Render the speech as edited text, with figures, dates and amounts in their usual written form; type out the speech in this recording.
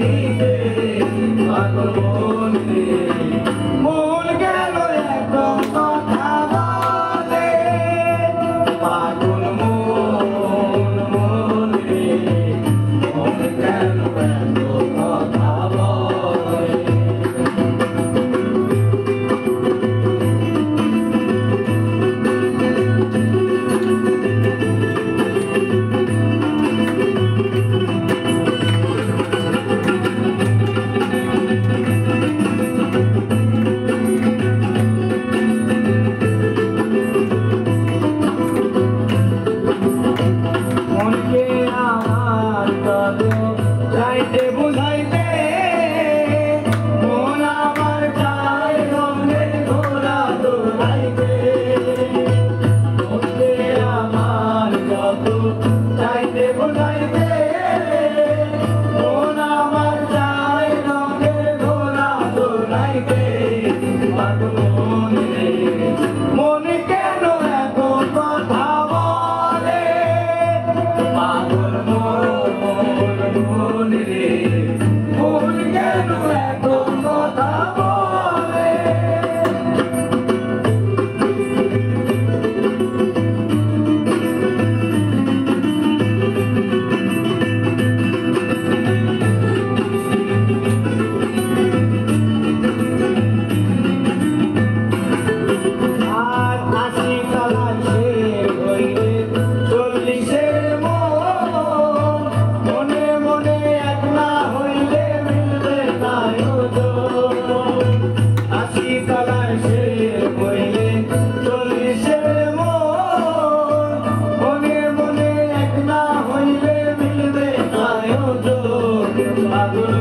নিতে পাগল মন রে মন গেল এত কথা বলে পাগল মন মন রে মন গেল এত কথা বলে চাইতে বুঝাইতে মন আমার চাই রঙের ঘোড়া দৌড়াইতে মনকে আমার যত চাইতে বুঝাইতে মন আমার চাই রঙের ঘোড়া দৌড়াইতে পাগল মন রে মন কেন এত কথা বলে পাগল মন রে মন কেন এত কথা বলে আর ৮০ তলার শের হইলে ৪০-এর মন মনে মনে এক না হইলে মিলবে তাই ওজন ৮০ তলার শের হইলে ৪০-এর মন মনে মনে এক না হইলে মিলবে তাই ওজন পাগল